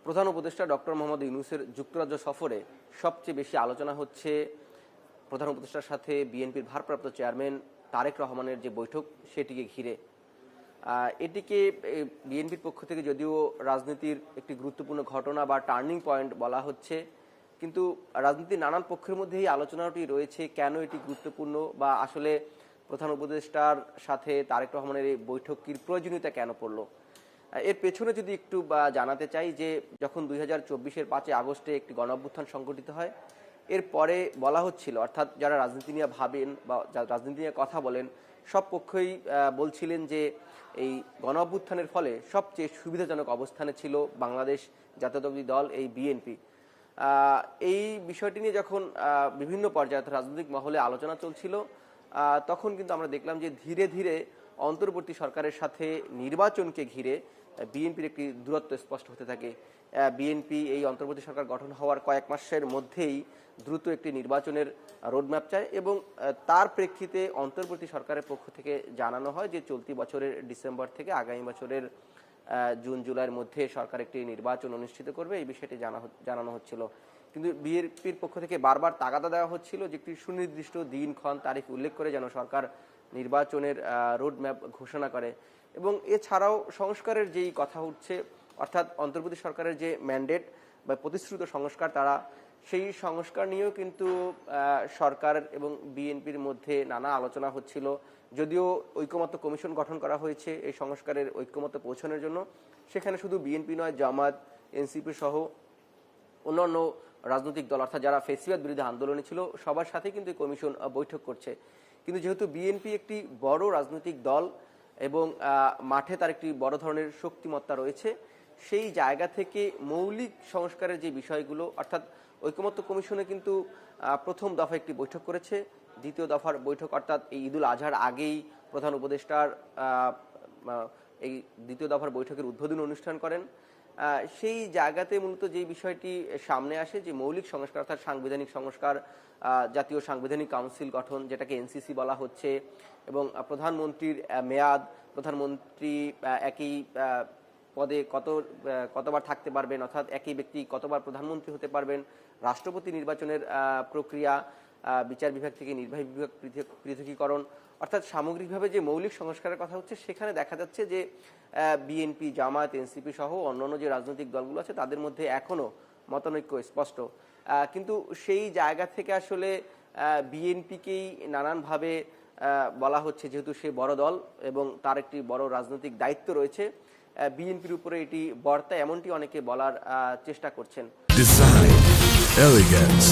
প্রধান উপদেষ্টা ডক্টর মোহাম্মদ ইউনূসের যুক্তরাজ্য সফরে সবচেয়ে বেশি আলোচনা হচ্ছে প্রধান উপদেষ্টার সাথে বিএনপির ভারপ্রাপ্ত চেয়ারম্যান তারেক রহমানের যে বৈঠক সেটিকে ঘিরে। এটিকে বিএনপির পক্ষ থেকে যদিও রাজনীতির একটি গুরুত্বপূর্ণ ঘটনা বা টার্নিং পয়েন্ট বলা হচ্ছে, কিন্তু রাজনীতির নানান পক্ষের মধ্যে এই আলোচনাটি রয়েছে কেন এটি গুরুত্বপূর্ণ বা আসলে প্রধান উপদেষ্টার সাথে তারেক রহমানের এই বৈঠকের প্রয়োজনীয়তা কেন পড়ল। এর পেছনে যদি একটু জানাতে চাই যে যখন 2024-এর 5 আগস্টে একটি গণঅভ্যুত্থান সংঘটিত হয়, এরপরে বলা হচ্ছিল, অর্থাৎ যারা রাজনীতি নিয়ে ভাবেন বা রাজনীতি নিয়ে কথা বলেন সব পক্ষই বলছিলেন যে এই গণঅভ্যুত্থানের ফলে সবচেয়ে সুবিধাজনক অবস্থানে ছিল বাংলাদেশ জাতীয়তাবাদী দল, এই বিএনপি। এই বিষয়টি নিয়ে যখন বিভিন্ন পর্যায়ে রাজনৈতিক মহলে আলোচনা চলছিল, তখন কিন্তু আমরা দেখলাম যে ধীরে ধীরে অন্তর্বর্তী সরকারের সাথে নির্বাচনকে ঘিরে বিএনপির একটি দূরত্ব স্পষ্ট হতে থাকে। বিএনপি এই অন্তর্বর্তী সরকার গঠন হওয়ার কয়েক মাসের মধ্যেই দ্রুত একটি নির্বাচনের রোডম্যাপ চায় এবং তার প্রেক্ষিতে অন্তর্বর্তী সরকারের পক্ষ থেকে জানানো হয় যে চলতি বছরের ডিসেম্বর থেকে আগামী বছরের জুন জুলাইয়ের মধ্যে সরকার একটি নির্বাচন অনুষ্ঠিত করবে, এই বিষয়টি জানানো হচ্ছিল। কিন্তু বিএনপির পক্ষ থেকে বারবার তাগাদা দেওয়া হচ্ছিল যে একটি সুনির্দিষ্ট দিনক্ষণ তারিখ উল্লেখ করে যেন সরকার নির্বাচনের রোডম্যাপ ঘোষণা করে। এবং এছাড়াও সংস্কারের যেই কথা উঠছে, অর্থাৎ অন্তর্বর্তী সরকারের যে ম্যান্ডেট বা প্রতিশ্রুত সংস্কার, তারা সেই সংস্কার নিয়েও কিন্তু সরকার এবং বিএনপির মধ্যে নানা আলোচনা হচ্ছিল। যদিও ঐকমত্য কমিশন গঠন করা হয়েছে এই সংস্কারের ঐকমত্য পৌঁছানোর জন্য, সেখানে শুধু বিএনপি নয়, জামাত, এনসিপি সহ অন্যান্য রাজনৈতিক দল অর্থাৎ যারা ফেসিবাদ বিরোধী আন্দোলনে ছিল সবার সাথে কিন্তু কমিশন বৈঠক করছে। কিন্তু যেহেতু বিএনপি একটি বড় রাজনৈতিক দল এবং মাঠে তার একটি বড় ধরনের শক্তিমত্তা রয়েছে, সেই জায়গা থেকে মৌলিক সংস্কারের যে বিষয়গুলো, অর্থাৎ ঐকমত্য কমিশনে কিন্তু প্রথম দফা একটি বৈঠক করেছে, দ্বিতীয় দফার বৈঠক অর্থাৎ এই ঈদুল আজহার আগেই প্রধান উপদেষ্টার এই দ্বিতীয় দফার বৈঠকের উদ্বোধন অনুষ্ঠান করেন। সেই জায়গাতে মূলত যে বিষয়টি সামনে আসে যে মৌলিক সংস্কার অর্থাৎ সাংবিধানিক সংস্কার, জাতীয় সাংবিধানিক কাউন্সিল গঠন যেটাকে এনসিসি বলা হচ্ছে, এবং প্রধানমন্ত্রীর মেয়াদ, প্রধানমন্ত্রী একই পদে কতবার থাকতে পারবেন, অর্থাৎ একই ব্যক্তি কতবার প্রধানমন্ত্রী হতে পারবেন, রাষ্ট্রপতি নির্বাচনের প্রক্রিয়া, বিচার বিভাগ থেকে নির্বাহী বিভাগ পৃথকীকরণ, অর্থাৎ সামগ্রিকভাবে যে মৌলিক সংস্কারের কথা হচ্ছে, সেখানে দেখা যাচ্ছে যে বিএনপি, জামায়াত, এনসিপি সহ অন্যান্য যে রাজনৈতিক দলগুলো আছে তাদের মধ্যে এখনো মতানৈক্য স্পষ্ট। কিন্তু সেই জায়গা থেকে আসলে বিএনপিকেই নানানভাবে বলা হচ্ছে, যেহেতু সে বড় দল এবং তার একটি বড় রাজনৈতিক দায়িত্ব রয়েছে, বিএনপির উপরে এটি বর্তা, এমনটি অনেকে বলার চেষ্টা করছেন। ডিজাইন, এলিগেন্স,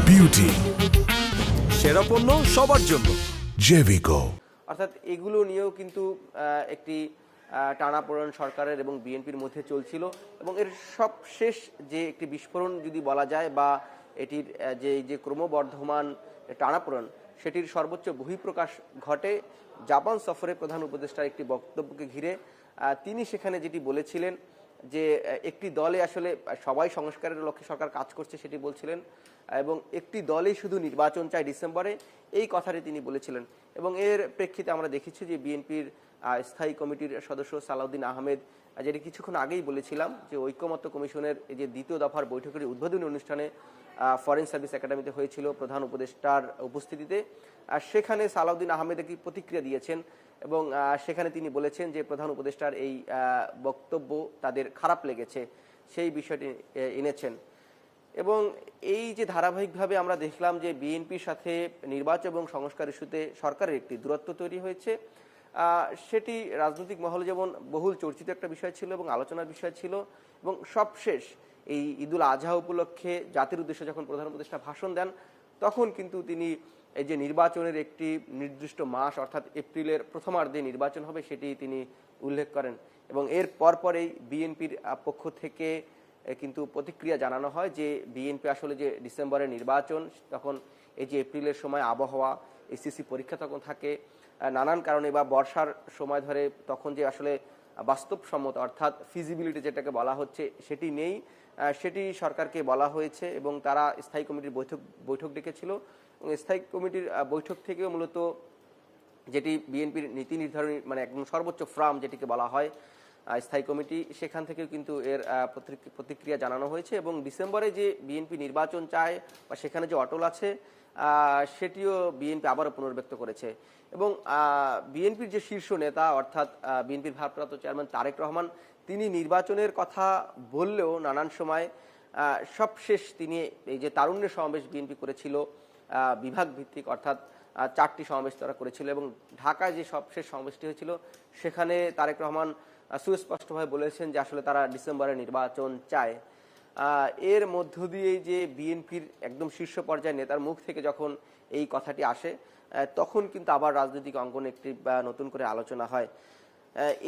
বিউটি, সেরা পণ্য সবার জন্য জেভিকো। অর্থাৎ এগুলো নিয়েও কিন্তু একটি টানাপোড়েন সরকারের এবং বিএনপির মধ্যে চলছিল এবং এর সব শেষ যে একটি বিস্ফোরণ যদি বলা যায় বা এটির যে ক্রমবর্ধমান টানাপোড়েন, সেটির সর্বোচ্চ বহিঃপ্রকাশ ঘটে জাপান সফরে প্রধান উপদেষ্টার একটি বক্তব্যকে ঘিরে। তিনি সেখানে যেটি বলেছিলেন যে একটি দলে আসলে সবাই সংস্কারের লক্ষ্যে সরকার কাজ করছে সেটি বলছিলেন, এবং একটি দলেই শুধু নির্বাচন চাই ডিসেম্বরে, এই কথাটি তিনি বলেছিলেন। এবং এর প্রেক্ষিতে আমরা দেখেছি যে বিএনপির স্থায়ী কমিটির সদস্য সালাউদ্দিন আহমেদ, যেটি কিছুক্ষণ আগেই বলেছিলাম যে ঐকমত্য কমিশনের এই যে দ্বিতীয় দফার বৈঠকের উদ্বোধনী অনুষ্ঠানে ফরেন সার্ভিস একাডেমিতে হয়েছিল প্রধান উপদেষ্টার উপস্থিতিতে, সেখানে সালাউদ্দিন আহমেদ একটি প্রতিক্রিয়া দিয়েছেন এবং সেখানে তিনি বলেছেন যে প্রধান উপদেষ্টার এই বক্তব্য তাদের খারাপ লেগেছে, সেই বিষয়টি এনেছেন। এবং এই যে ধারাবাহিকভাবে আমরা দেখলাম যে বিএনপির সাথে নির্বাচন এবং সংস্কার ইস্যুতে সরকারের একটি দূরত্ব তৈরি হয়েছে, সেটি রাজনৈতিক মহলে যেমন বহুল চর্চিত একটা বিষয় ছিল এবং আলোচনার বিষয় ছিল। এবং সবশেষ এই ঈদুল আজহা উপলক্ষে জাতির উদ্দেশ্যে যখন প্রধান উপদেষ্টা ভাষণ দেন, তখন কিন্তু তিনি এই যে নির্বাচনের একটি নির্দিষ্ট মাস অর্থাৎ এপ্রিলের প্রথমার্ধে নির্বাচন হবে সেটি তিনি উল্লেখ করেন। এবং এর পরপরেই বিএনপির পক্ষ থেকে কিন্তু প্রতিক্রিয়া জানানো হয় যে বিএনপি আসলে যে ডিসেম্বরের নির্বাচন, তখন এই যে এপ্রিলের সময় আবহাওয়া, এসএসসি পরীক্ষা তখন থাকে, নানান কারণে বা বর্ষার সময় ধরে তখন যে আসলে বাস্তবসম্মত অর্থাৎ ফিজিবিলিটি যেটাকে বলা হচ্ছে সেটি নেই, সেটি সরকারকে বলা হয়েছে এবং তারা স্থায়ী কমিটির বৈঠক ডেকেছিল। এবং স্থায়ী কমিটির বৈঠক থেকেও মূলত যেটি বিএনপির নীতি নির্ধারণী মানে একদম সর্বোচ্চ ফ্রাম যেটিকে বলা হয়, স্থায়ী কমিটি, সেখান থেকেও কিন্তু এর প্রতিক্রিয়া জানানো হয়েছে এবং ডিসেম্বরে যে বিএনপি নির্বাচন চায় বা সেখানে যে অটল আছে সেটিও বিএনপি আবারও পুনর্ব্যক্ত করেছে। এবং বিএনপির যে শীর্ষ নেতা অর্থাৎ বিএনপির ভারপ্রাপ্ত চেয়ারম্যান তারেক রহমান, তিনি নির্বাচনের কথা বললেও নানান সময় সবশেষ তিনি এই যে তারুণ্যের সমাবেশ বিএনপি করেছিল বিভাগ ভিত্তিক, অর্থাৎ 4টি সমাবেশ তারা করেছিল এবং ঢাকায় যে সবশেষ সমাবেশটি হয়েছিল সেখানে তারেক রহমান সুস্পষ্টভাবে বলেছেন যে আসলে তারা ডিসেম্বরে নির্বাচন চায়। এর মধ্য দিয়ে যে বিএনপির একদম শীর্ষ পর্যায়ের নেতার মুখ থেকে যখন এই কথাটি আসে তখন কিন্তু আবার রাজনৈতিক অঙ্গনে একটি নতুন করে আলোচনা হয়।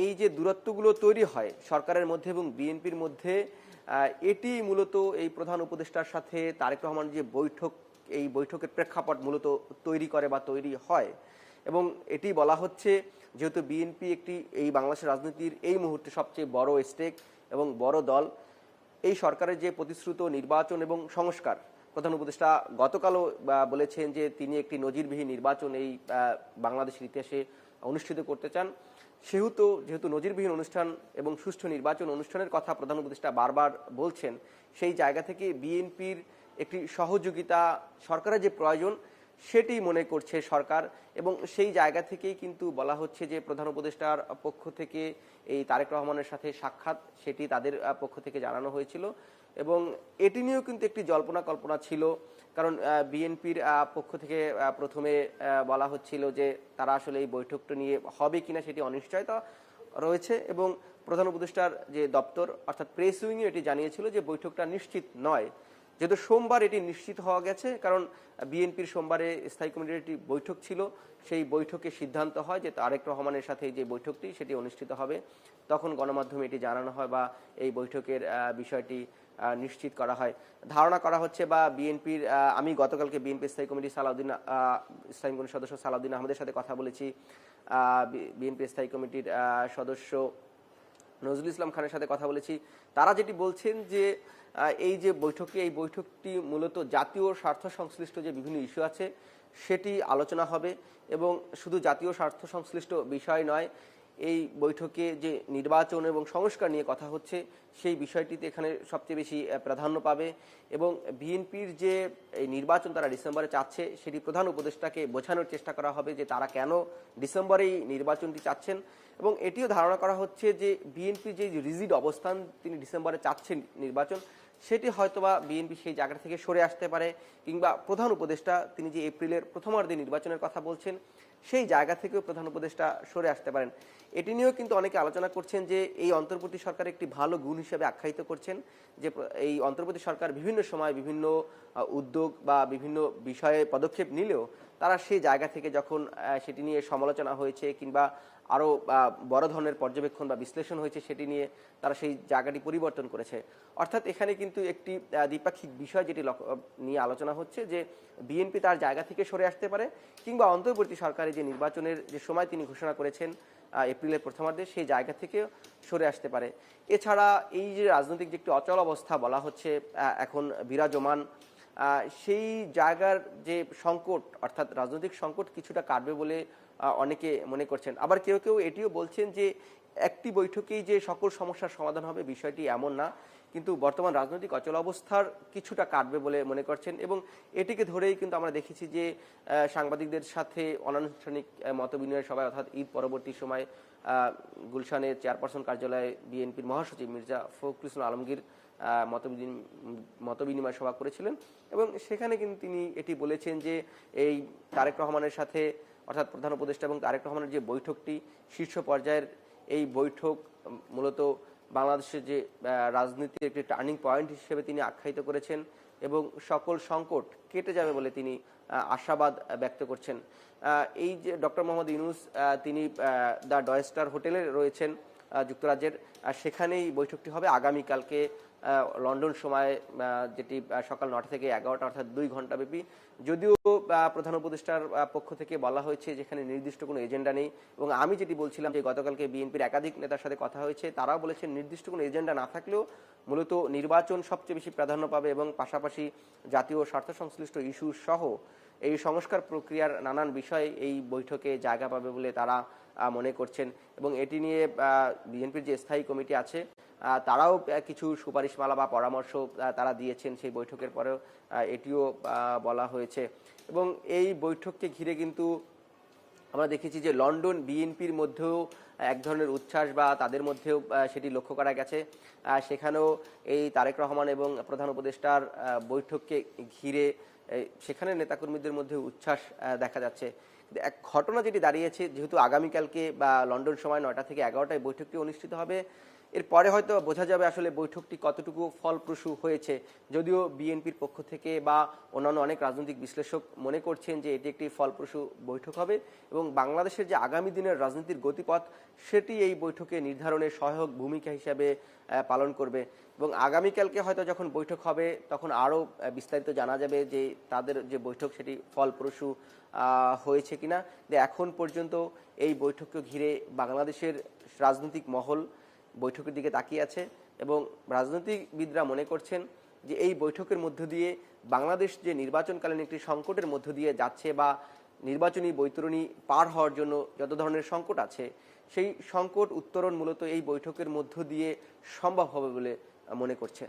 এই যে দূরত্বগুলো তৈরি হয় সরকারের মধ্যে এবং বিএনপির মধ্যে, এটি মূলত এই প্রধান উপদেষ্টার সাথে তারেক রহমান যে বৈঠক, এই বৈঠকের প্রেক্ষাপট মূলত তৈরি করে বা তৈরি হয়। এবং এটি বলা হচ্ছে যেহেতু বিএনপি একটি এই বাংলাদেশের রাজনীতির এই মুহূর্তে সবচেয়ে বড় স্টেক এবং বড় দল, এই সরকারের যে প্রতিশ্রুত নির্বাচন এবং সংস্কার, প্রধান উপদেষ্টা গতকালও বলেছেন যে তিনি একটি নজিরবিহীন নির্বাচন এই বাংলাদেশের ইতিহাসে অনুষ্ঠিত করতে চান। যেহেতু নজিরবিহীন অনুষ্ঠান এবং সুষ্ঠু নির্বাচন অনুষ্ঠানের কথা প্রধান উপদেষ্টা বারবার বলছেন, সেই জায়গা থেকে বিএনপির একটি সহযোগিতা সরকারের যে প্রয়োজন সেটি মনে করছে সরকার। এবং সেই জায়গা থেকেই কিন্তু বলা হচ্ছে যে প্রধান উপদেষ্টার পক্ষ থেকে এই তারেক রহমানের সাথে সাক্ষাৎ, সেটি তাদের পক্ষ থেকে জানানো হয়েছিল এবং এটি নিয়েও কিন্তু একটি জল্পনা কল্পনা ছিল। কারণ বিএনপির পক্ষ থেকে প্রথমে বলা হচ্ছিল যে তারা আসলে এই বৈঠকটা নিয়ে হবে কিনা সেটি অনিশ্চয়তা রয়েছে এবং প্রধান উপদেষ্টার যে দপ্তর অর্থাৎ প্রেস উইং এটি জানিয়েছিল যে বৈঠকটা নিশ্চিত নয়। যেহেতু সোমবার এটি নিশ্চিত হওয়া গেছে, কারণ বিএনপির সোমবারে স্থায়ী কমিটির একটি বৈঠক ছিল, সেই বৈঠকে সিদ্ধান্ত হয় যে তারেক রহমানের সাথে যে বৈঠকটি সেটি অনুষ্ঠিত হবে। তখন গণমাধ্যমে এটি জানানো হয় বা এই বৈঠকের বিষয়টি নিশ্চিত করা হয়। ধারণা করা হচ্ছে বা বিএনপির, আমি গতকালকে বিএনপি স্থায়ী কমিটির সদস্য সালাউদ্দিন আহমেদের সাথে কথা বলেছি, বিএনপি স্থায়ী কমিটির সদস্য নজরুল ইসলাম খানের সাথে কথা বলেছি। তারা যেটি বলছেন যে এই যে এই বৈঠকটি মূলত জাতীয় স্বার্থ সংশ্লিষ্ট যে বিভিন্ন ইস্যু আছে সেটি আলোচনা হবে এবং শুধু জাতীয় স্বার্থ সংশ্লিষ্ট বিষয় নয়, এই বৈঠকে যে নির্বাচন এবং সংস্কার নিয়ে কথা হচ্ছে সেই বিষয়টিতে এখানে সবচেয়ে বেশি প্রাধান্য পাবে এবং বিএনপির যে এই নির্বাচন তারা ডিসেম্বরে চাচ্ছে সেটি প্রধান উপদেষ্টাকে বোঝানোর চেষ্টা করা হবে যে তারা কেন ডিসেম্বরেই নির্বাচনটি চাচ্ছেন। এবং এটিও ধারণা করা হচ্ছে যে বিএনপি যে রিজিড অবস্থান তিনি ডিসেম্বরে চাচ্ছেন নির্বাচন, সেটি হয়তোবা বিএনপি সেই জায়গা থেকে সরে আসতে পারে, কিংবা প্রধান উপদেষ্টা তিনি যে এপ্রিলের প্রথমার্ধে নির্বাচনের কথা বলছেন সেই জায়গা থেকেও প্রধান উপদেষ্টা সরে আসতে পারেন। এটি নিয়েও কিন্তু অনেকে আলোচনা করছেন যে এই অন্তর্বর্তী সরকার একটি ভালো গুণ হিসেবে আখ্যায়িত করছেন যে এই অন্তর্বর্তী সরকার বিভিন্ন সময় বিভিন্ন উদ্যোগ বা বিভিন্ন বিষয়ে পদক্ষেপ নিলেও তারা সেই জায়গা থেকে যখন সেটি নিয়ে সমালোচনা হয়েছে কিংবা আরও বড় ধরনের পর্যবেক্ষণ বা বিশ্লেষণ হয়েছে সেটি নিয়ে তারা সেই জায়গাটি পরিবর্তন করেছে। অর্থাৎ এখানে কিন্তু একটি দ্বিপাক্ষিক বিষয় যেটি নিয়ে আলোচনা হচ্ছে যে বিএনপি তার জায়গা থেকে সরে আসতে পারে কিংবা অন্তর্বর্তী সরকারের যে নির্বাচনের যে সময় তিনি ঘোষণা করেছেন এপ্রিলের প্রথমার্ধে সেই জায়গা থেকে সরে আসতে পারে। এছাড়া এই যে রাজনৈতিক যে একটি অচল অবস্থা বলা হচ্ছে এখন বিরাজমান, সেই জায়গার যে সংকট অর্থাৎ রাজনৈতিক সংকট কিছুটা কাটবে বলে অনেকে মনে করছেন। আবার কেউ কেউ এটিও বলছেন যে একটি বৈঠকেই যে সকল সমস্যার সমাধান হবে বিষয়টি এমন না, কিন্তু বর্তমান রাজনৈতিক অচল অবস্থার কিছুটা কাটবে বলে মনে করছেন। এবং এটিকে ধরেই কিন্তু আমরা দেখেছি যে সাংবাদিকদের সাথে অনানুষ্ঠানিক মতবিনিময় সভায় অর্থাৎ ঈদ পরবর্তী সময় গুলশানের চেয়ারপারসন কার্যালয়ে বিএনপির মহাসচিব মির্জা ফখরুল ইসলাম আলমগীর মতবিনিময় সভা করেছিলেন এবং সেখানে কিন্তু তিনি এটি বলেছেন যে এই তারেক রহমানের সাথে অর্থাৎ প্রধান উপদেষ্টা এবং তারেক রহমানের যে বৈঠকটি শীর্ষ পর্যায়ের, এই বৈঠক মূলত বাংলাদেশের যে রাজনীতির একটি টার্নিং পয়েন্ট হিসেবে তিনি আখ্যায়িত করেছেন এবং সকল সংকট কেটে যাবে বলে তিনি আশাবাদ ব্যক্ত করছেন। এই যে ডক্টর মোহাম্মদ ইউনূস তিনি দ্য ডয়েস্টার হোটেলে রয়েছেন যুক্তরাজ্যের, সেখানেই বৈঠকটি হবে আগামীকালকে লন্ডন সময়, যেটি সকাল 9টা থেকে 11টা অর্থাৎ 2 ঘন্টা ব্যাপী। যদিও প্রধান উপদেষ্টার পক্ষ থেকে বলা হয়েছে যেখানে নির্দিষ্ট কোনো এজেন্ডা নেই এবং আমি যেটি বলছিলাম যে গতকালকে বিএনপির একাধিক নেতার সাথে কথা হয়েছে, তারাও বলেছেন নির্দিষ্ট কোনো এজেন্ডা না থাকলেও মূলত নির্বাচন সবচেয়ে বেশি প্রাধান্য পাবে এবং পাশাপাশি জাতীয় স্বার্থ সংশ্লিষ্ট ইস্যু সহ এই সংস্কার প্রক্রিয়ার নানান বিষয়ে এই বৈঠকে জায়গা পাবে বলে তারা মনে করছেন। এবং এটি নিয়ে বিএনপির যে স্থায়ী কমিটি আছে তারাও কিছু সুপারিশমালা বা পরামর্শ তারা দিয়েছেন সেই বৈঠকের পরেও, এটিও বলা হয়েছে। এবং এই বৈঠককে ঘিরে কিন্তু আমরা দেখেছি যে লন্ডন বিএনপির মধ্যেও এক ধরনের উচ্ছ্বাস বা তাদের মধ্যেও সেটি লক্ষ্য করা গেছে। সেখানেও এই তারেক রহমান এবং প্রধান উপদেষ্টার বৈঠককে ঘিরে সেখানে নেতাকর্মীদের মধ্যে উচ্ছ্বাস দেখা যাচ্ছে। এক ঘটনা যেটি দাঁড়িয়েছে, যেহেতু আগামীকালকে বা লন্ডন সময় 9টা থেকে 11টায় বৈঠকটি অনুষ্ঠিত হবে, এরপরে হয়তো বোঝা যাবে আসলে বৈঠকটি কতটুকু ফলপ্রসূ হয়েছে। যদিও বিএনপির পক্ষ থেকে বা অন্যান্য অনেক রাজনৈতিক বিশ্লেষক মনে করছেন যে এটি একটি ফলপ্রসূ বৈঠক হবে এবং বাংলাদেশের যে আগামী দিনের রাজনীতির গতিপথ সেটি এই বৈঠকে নির্ধারণে সহায়ক ভূমিকা হিসাবে পালন করবে। এবং আগামীকালকে হয়তো যখন বৈঠক হবে তখন আরও বিস্তারিত জানা যাবে যে তাদের যে বৈঠক সেটি ফলপ্রসূ হয়েছে কিনা। এখন পর্যন্ত এই বৈঠককে ঘিরে বাংলাদেশের রাজনৈতিক মহল বৈঠকের দিকে তাকিয়ে আছে এবং রাজনীতিবিদরা মনে করছেন যে এই বৈঠকের মধ্য দিয়ে বাংলাদেশ যে নির্বাচনকালীন একটি সংকটের মধ্য দিয়ে যাচ্ছে বা নির্বাচনী বৈতরণী পার হওয়ার জন্য যত ধরনের সংকট আছে সেই সংকট উত্তরণ মূলত এই বৈঠকের মধ্য দিয়ে সম্ভব হবে বলে মনে করছে।